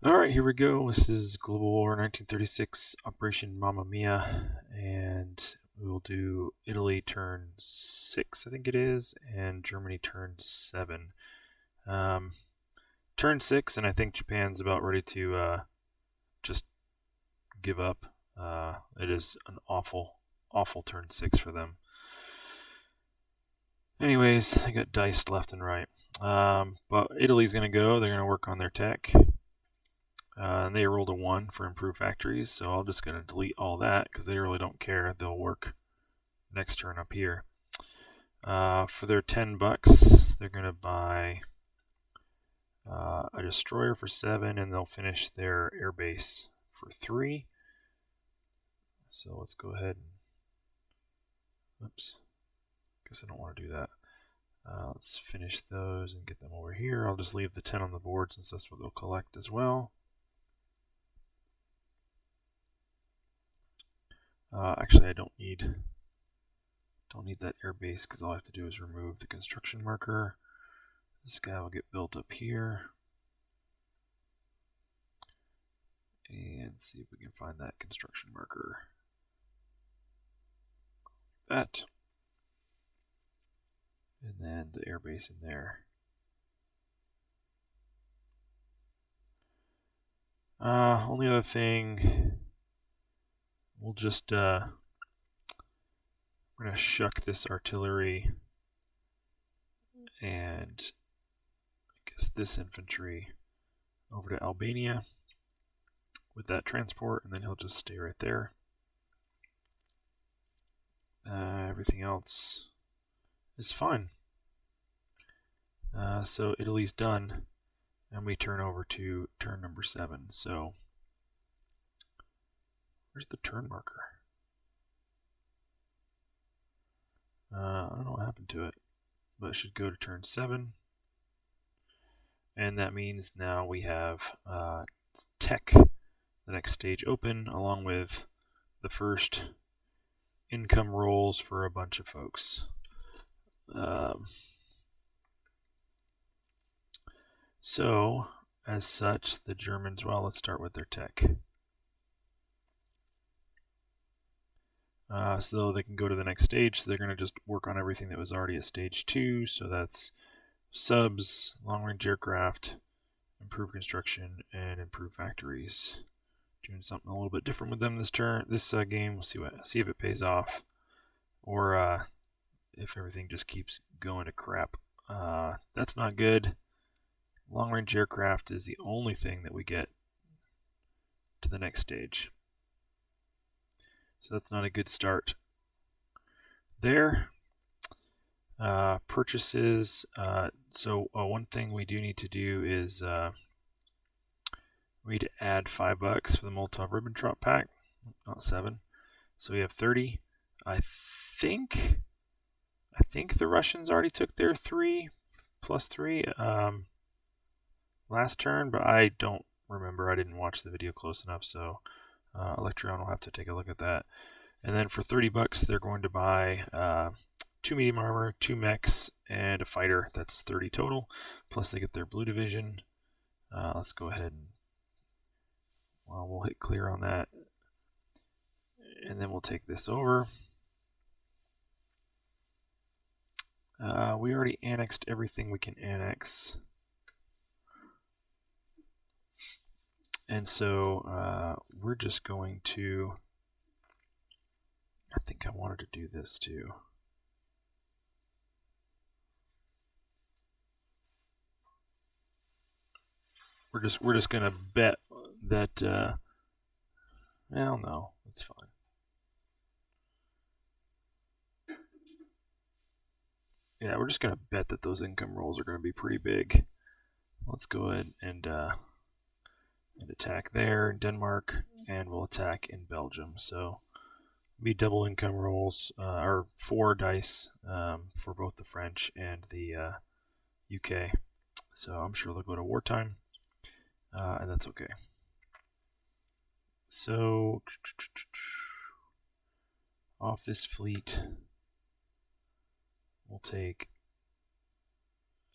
Alright, here we go. This is Global War 1936, Operation Mamma Mia, and we'll do Italy turn 6, I think it is, and Germany turn 7. Um, turn 6, and I think Japan's about ready to just give up. It is an awful, awful turn 6 for them. Anyways, they got diced left and right. But Italy's going to go. They're going to work on their tech. And they rolled a 1 for improved factories, so I'm just going to delete all that because they really don't care. They'll work next turn up here. For their $10, they're going to buy a destroyer for 7, and they'll finish their airbase for 3. So let's go ahead and, oops, guess I don't want to do that. Let's finish those and get them over here. I'll just leave the 10 on the board since that's what they'll collect as well. Actually, I don't need that airbase because all I have to do is remove the construction marker. This guy will get built up here. And see if we can find that construction marker. That. And then the airbase in there. Only other thing, we'll just we're gonna shuck this artillery and I guess this infantry over to Albania with that transport, and then he'll just stay right there. Everything else is fine. So Italy's done, and we turn over to turn number 7. So where's the turn marker? I don't know what happened to it, but it should go to turn 7. And that means now we have tech, the next stage, open, along with the first income rolls for a bunch of folks. So, as such, the Germans, well, let's start with their tech. So they can go to the next stage. So they're going to just work on everything that was already at stage 2. So that's subs, long-range aircraft, improved construction, and improved factories. Doing something a little bit different with them this game. We'll see if it pays off, or if everything just keeps going to crap. That's not good. Long-range aircraft is the only thing that we get to the next stage. So that's not a good start there. Purchases. So one thing we do need to do is we need to add $5 for the Molotov-Ribbentrop pack, not 7. So we have 30. I think the Russians already took their 3 plus 3 last turn, but I don't remember. I didn't watch the video close enough, so Electron will have to take a look at that. And then for $30, they're going to buy 2 medium armor, 2 mechs, and a fighter. That's 30 total. Plus they get their blue division. Let's go ahead and we'll hit clear on that. And then we'll take this over. We already annexed everything we can annex. And so we're just going to, I think I wanted to do this too. We're just gonna bet that well, no, it's fine. Yeah, we're just gonna bet that those income rolls are gonna be pretty big. Let's go ahead and attack there in Denmark, and we'll attack in Belgium. So be double income rolls, or 4 dice for both the French and the UK. So I'm sure they'll go to wartime, and that's okay. So off this fleet, we'll take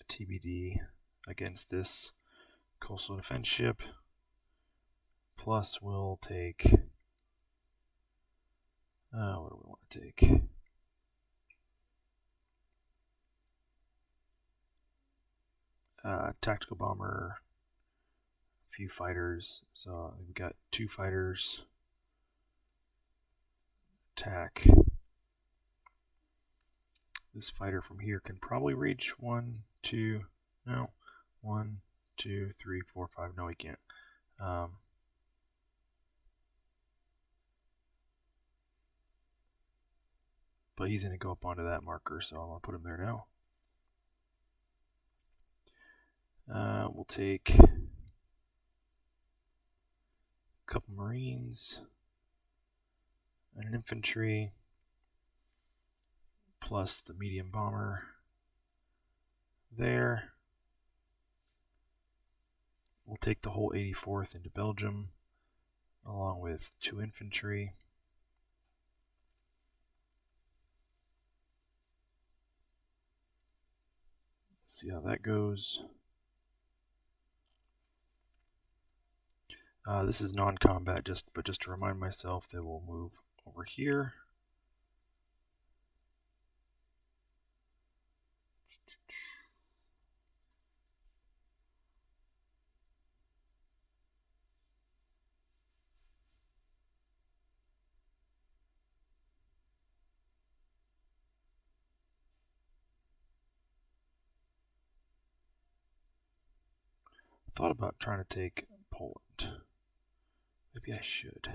a TBD against this coastal defense ship. plus we'll take, what do we want to take? Tactical bomber, a few fighters. So we've got 2 fighters. Attack. This fighter from here can probably reach 1, 2, no, 1, 2, 3, 4, 5. No, he can't. But he's going to go up onto that marker, so I'm going to put him there now. We'll take a couple Marines and an infantry, plus the medium bomber there. We'll take the whole 84th into Belgium, along with 2 infantry. Let's see how that goes. This is non-combat, but just to remind myself that we'll move over here. Thought about trying to take Poland. Maybe I should.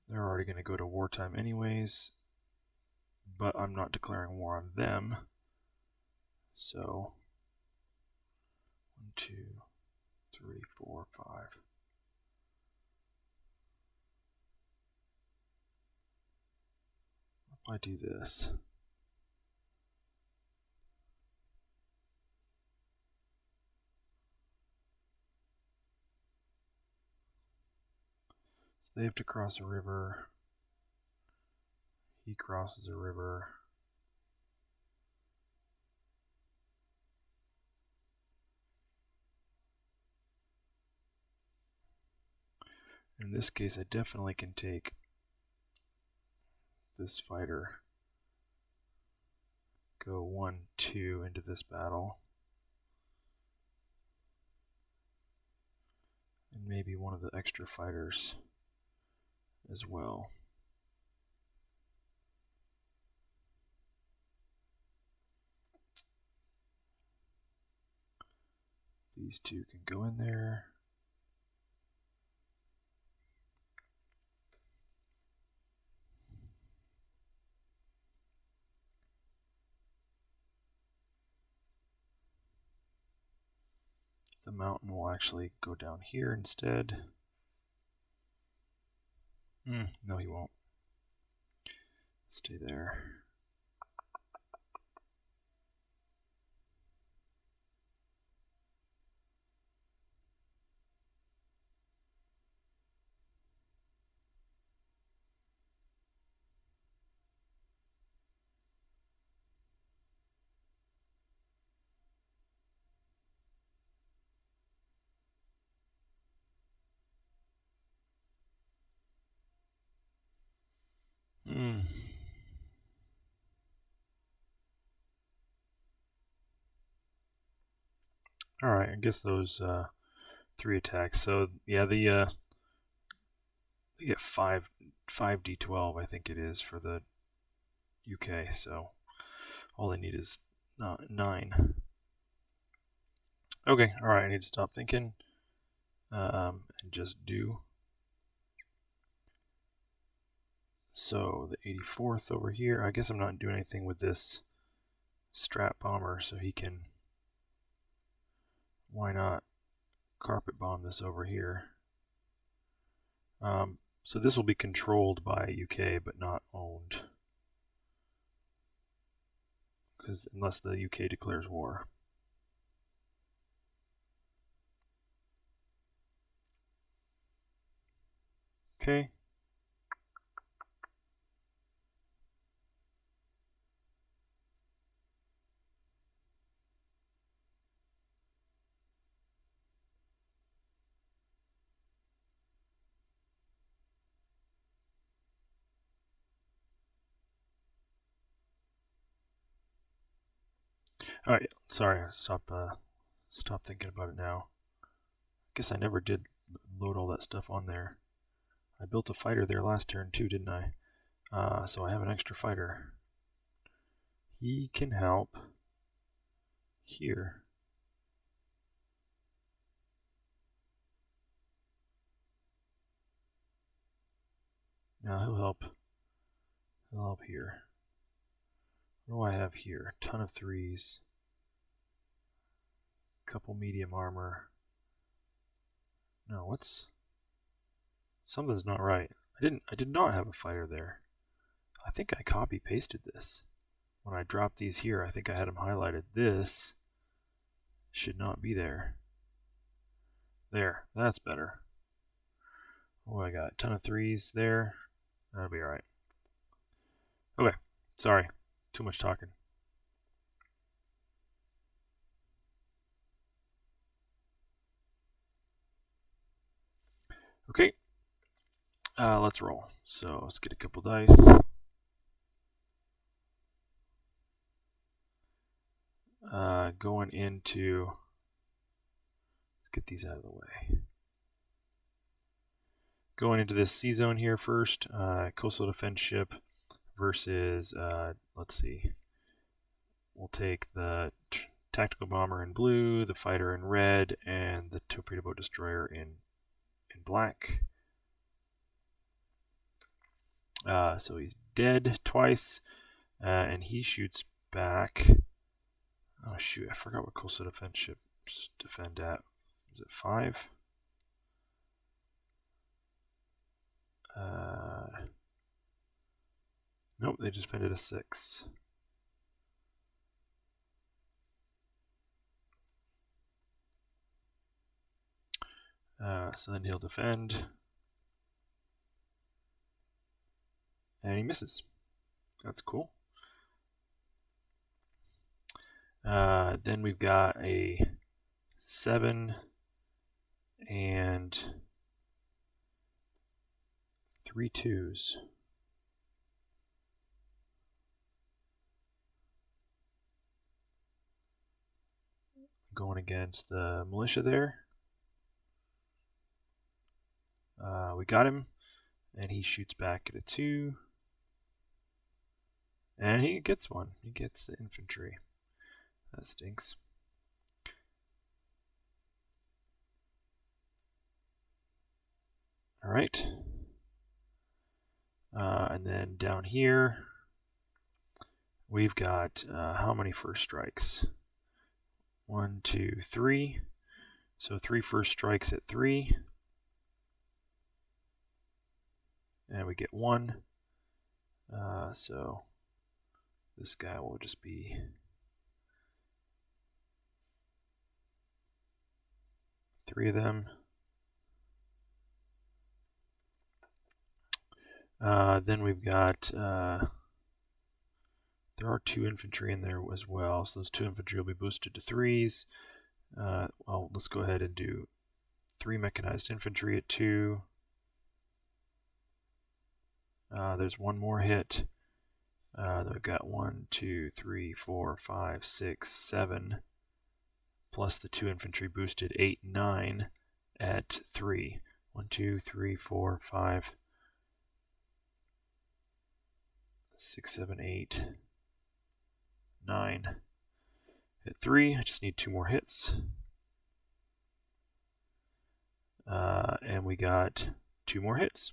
They're already going to go to wartime anyways, but I'm not declaring war on them. So 1, 2, 3, 4, 5. If I do this, so they have to cross a river. He crosses a river. In this case, I definitely can take this fighter, go 1, 2 into this battle, and maybe one of the extra fighters as well. These 2 can go in there. The mountain will actually go down here instead. No, he won't. Stay there. All right, I guess those 3 attacks. So yeah, they get 5d12, I think it is, for the UK. So all they need is 9. Okay, all right. I need to stop thinking and just do. So the 84th over here. I guess I'm not doing anything with this Strat bomber, so he can. Why not carpet bomb this over here? So this will be controlled by UK, but not owned, because unless the UK declares war. Okay. All right, sorry, stop thinking about it now. I guess I never did load all that stuff on there. I built a fighter there last turn too, didn't I? So I have an extra fighter. He can help here. Now he'll help here. What do I have here? Ton of threes. Couple medium armor. No, something's not right. I did not have a fighter there. I think I copy pasted this. When I dropped these here, I think I had them highlighted. This should not be there. There, that's better. Oh, I got a ton of threes there. That'll be alright. Okay, sorry. Too much talking. Okay, let's roll. So let's get a couple dice. Going into, let's get these out of the way. Going into this C zone here first, coastal defense ship versus, let's see, we'll take the tactical bomber in blue, the fighter in red, and the torpedo boat destroyer in black. So he's dead twice, and he shoots back. Oh shoot, I forgot what coastal defense ships defend at. Is it 5? Nope, they just defended a 6. So then he'll defend. And he misses. That's cool. Then we've got a 7 and 3 2s. Going against the militia there. We got him, and he shoots back at a 2. And he gets one. He gets the infantry. That stinks. All right. And then down here, we've got how many first strikes? 1, 2, 3. So 3 first strikes at 3. And we get 1. So this guy will just be three of them. Then we've got, there are 2 infantry in there as well, so those 2 infantry will be boosted to 3s. Well, let's go ahead and do 3 mechanized infantry at 2. There's one more hit. We've got 1, 2, 3, 4, 5, 6, 7, plus the 2 infantry boosted 8, 9 at 3. 1, 2, 3, 4, 5, 6, 7, 8, 9 at 3. I just need 2 more hits. And we got 2 more hits.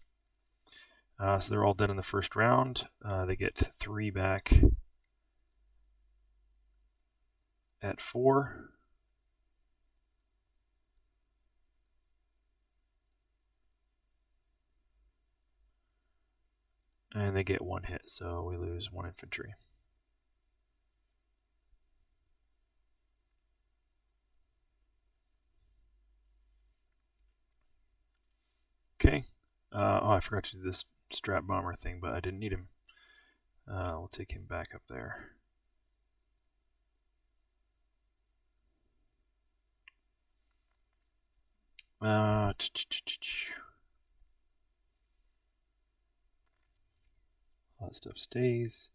So they're all done in the first round. They get 3 back at 4. And they get 1 hit, so we lose 1 infantry. Okay. Oh, I forgot to do this strap bomber thing, but I didn't need him. We'll take him back up there. All that stuff stays.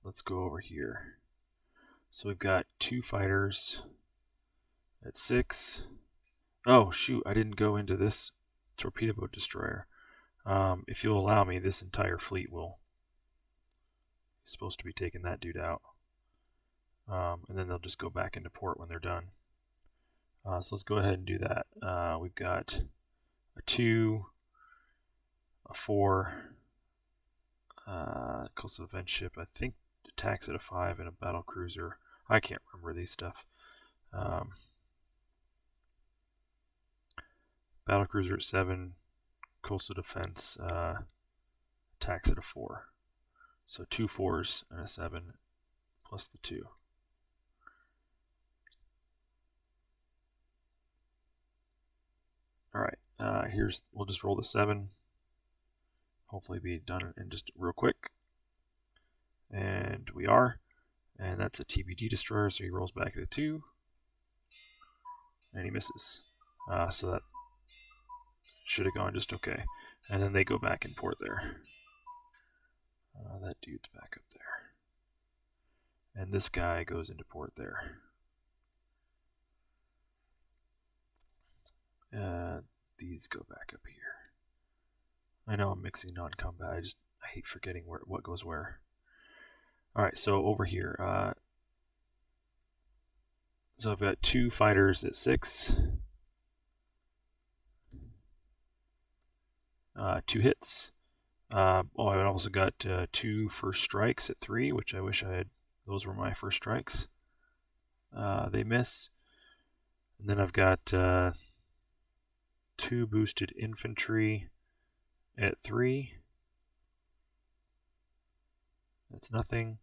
let's go over here. So we've got 2 fighters at 6. Oh shoot, I didn't go into this torpedo boat destroyer. If you'll allow me, this entire fleet will. He's supposed to be taking that dude out. And then they'll just go back into port when they're done. So let's go ahead and do that. We've got a 2, a 4, coastal defense ship, I think attacks at a 5, and a battle cruiser. I can't remember these stuff. Battle cruiser at 7, coastal defense attacks at a 4. So 2 4s and a 7 plus the 2. Alright, we'll just roll the 7. Hopefully be done in just real quick. And we are. And that's a TBD destroyer, so he rolls back at a 2. And he misses. So that should have gone just okay. And then they go back in port there. That dude's back up there. And this guy goes into port there. These go back up here. I know I'm mixing non-combat. I hate forgetting what goes where. Alright, so over here. So I've got 2 fighters at 6. 2 hits. I've also got 2 first strikes at 3, which I wish I had. Those were my first strikes. They miss. And then I've got 2 boosted infantry at 3. That's nothing.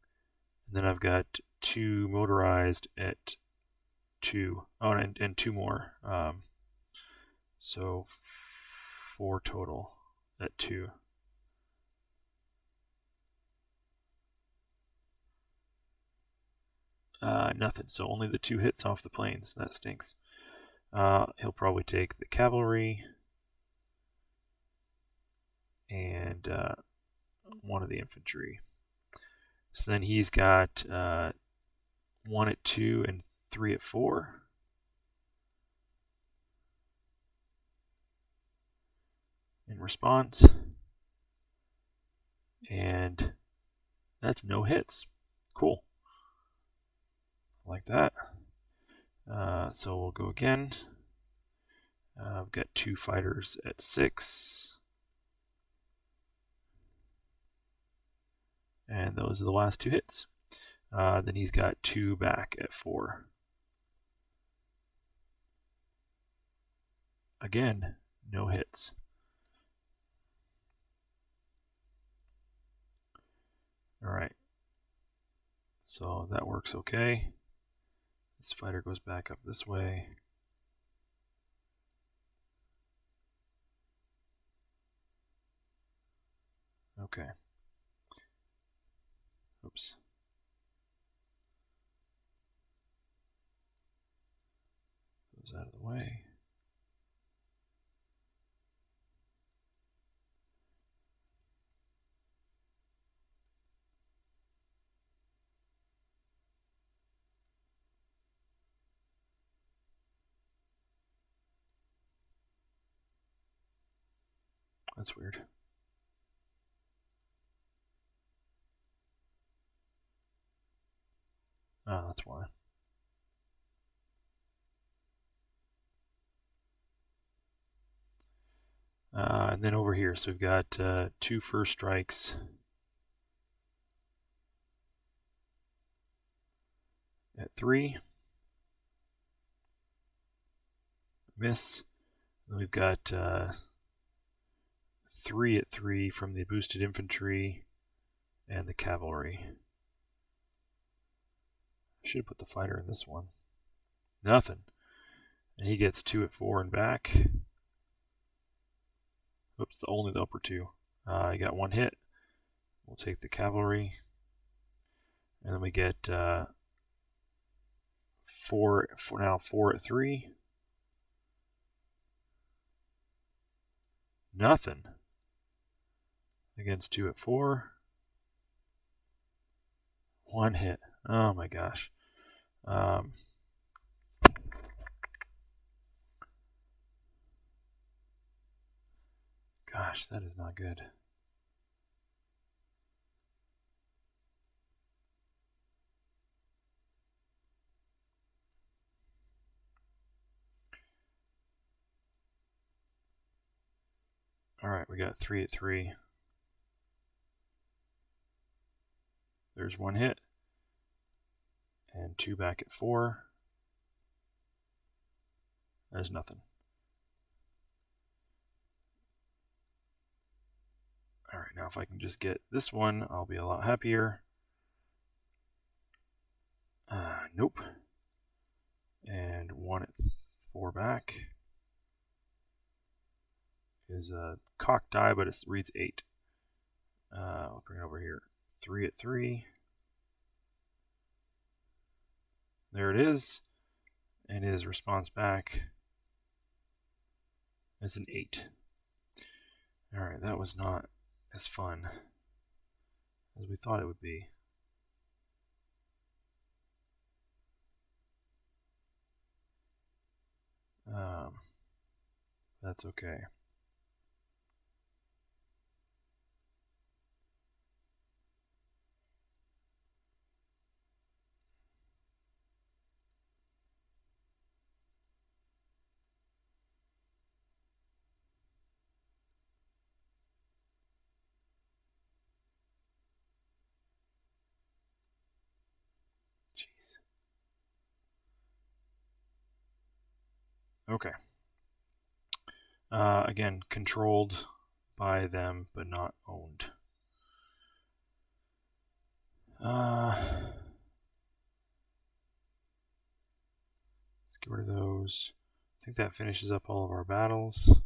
And then I've got 2 motorized at 2. Oh, and 2 more. So 4 total at 2. Nothing. So only the 2 hits off the planes. That stinks. He'll probably take the cavalry and 1 of the infantry. So then he's got 1 at 2 and 3 at 4. In response. And that's no hits. Cool. Like that. So we'll go again. I've got 2 fighters at 6. And those are the last 2 hits. Then he's got 2 back at 4. Again, no hits. Alright. So that works okay. This fighter goes back up this way. Okay. Oops. Goes out of the way. That's weird. Oh, that's why. And then over here, so we've got 2 first strikes. At 3. Miss. Then we've got 3 at 3 from the boosted infantry and the cavalry. Should have put the fighter in this one. Nothing. And he gets 2 at 4 and back. Oops, only the upper 2. I got 1 hit. We'll take the cavalry. And then we get 4 at 3. Nothing. Against 2 at 4. One hit. Oh my gosh. Gosh, that is not good. All right, we got 3 at 3. There's one hit. And 2 back at 4. There's nothing. All right, now if I can just get this one, I'll be a lot happier. Nope. And 1 at 4 back is a cock die, but it reads 8. I'll bring it over here. 3 at 3. There it is. And his response back is an 8. All right, that was not as fun as we thought it would be. That's okay. Jeez. Okay. Again, controlled by them, but not owned. Let's get rid of those. I think that finishes up all of our battles.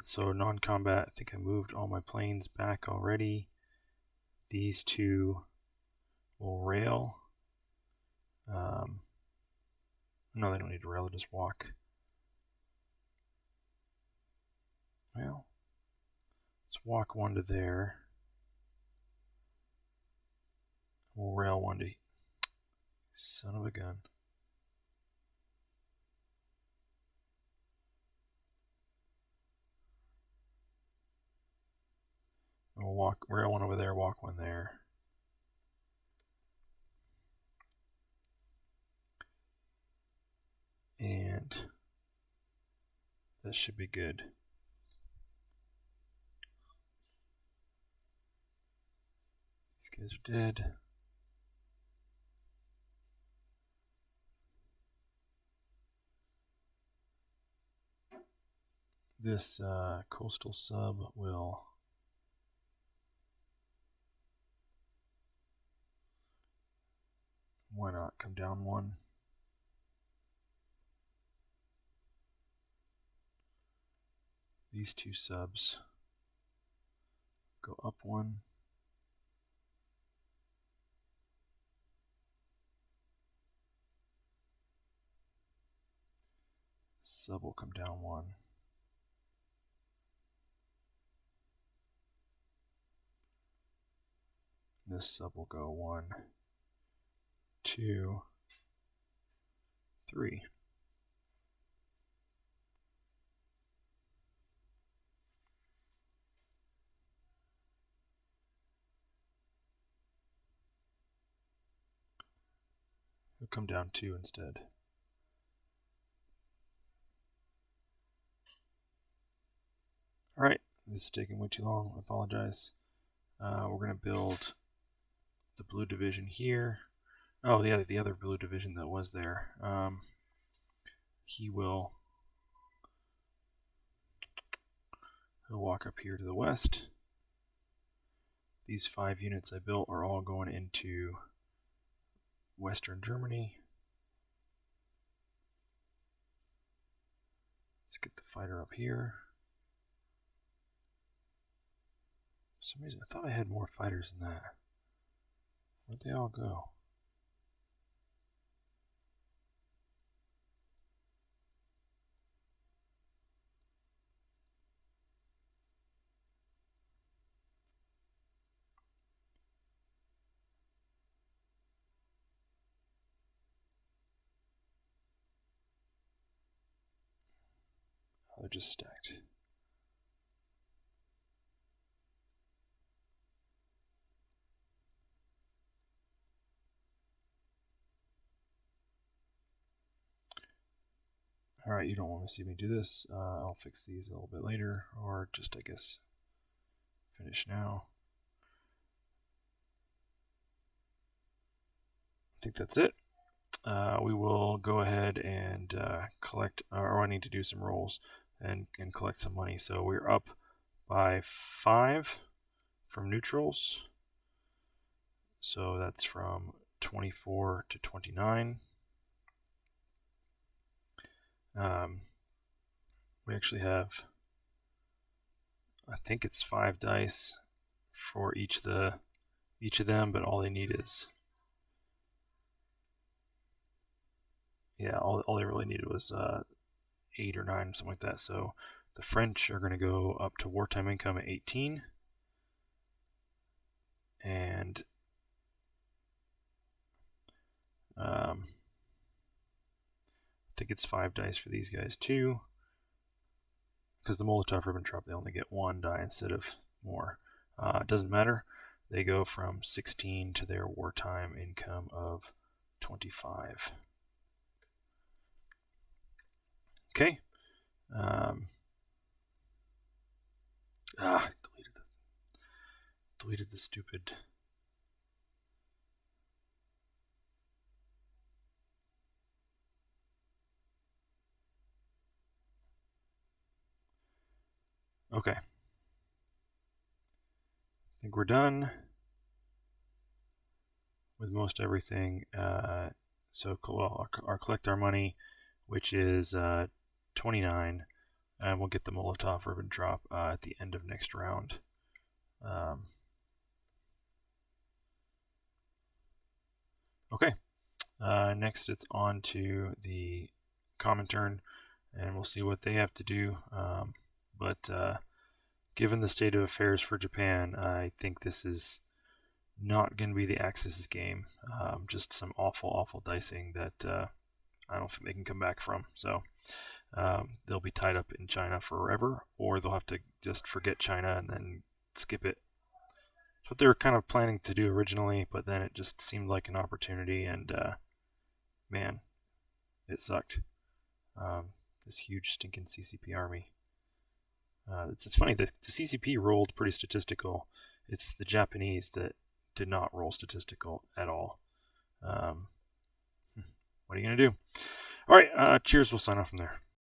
So non-combat, I think I moved all my planes back already. These two will rail. No, they don't need to rail, they'll just walk. Well, let's walk 1 to there. We'll rail 1 to... Son of a gun. We'll rail 1 over there, walk 1 there. And that should be good. These guys are dead. This coastal sub will why not come down 1? These 2 subs go up 1. Sub will come down 1. This sub will go 1, 2, 3. It'll come down 2 instead. Alright, this is taking way too long. I apologize. We're going to build the blue division here. Oh, yeah, the other blue division that was there. He'll walk up here to the west. These 5 units I built are all going into Western Germany. Let's get the fighter up here. For some reason, I thought I had more fighters than that. Where'd they all go? they're just stacked. Alright, you don't want to see me do this. I'll fix these a little bit later, or just, I guess, finish now. I think that's it. We will go ahead and collect, or I need to do some rolls and collect some money. So we're up by 5 from neutrals. So that's from 24 to 29. We actually have, I think it's 5 dice for each of them, but all they need is, yeah, all they really needed was 8 or 9, something like that. So the French are going to go up to wartime income at 18, and I think it's 5 dice for these guys too, because the Molotov-Ribbentrop, they only get 1 die instead of more. It doesn't matter. They go from 16 to their wartime income of 25. Okay. Deleted the stupid. Okay. I think we're done with most everything. So well, our collect our money, which is 29, and we'll get the Molotov-Ribbentrop at the end of next round. Okay. Next, it's on to the Comintern, and we'll see what they have to do. But given the state of affairs for Japan, I think this is not going to be the Axis game. Just some awful dicing that I don't think they can come back from. So they'll be tied up in China forever, or they'll have to just forget China and then skip it. That's what they were kind of planning to do originally, but then it just seemed like an opportunity, and man, it sucked. This huge stinking CCP army. It's funny, the CCP rolled pretty statistical. It's the Japanese that did not roll statistical at all. What are you going to do? All right, cheers. We'll sign off from there.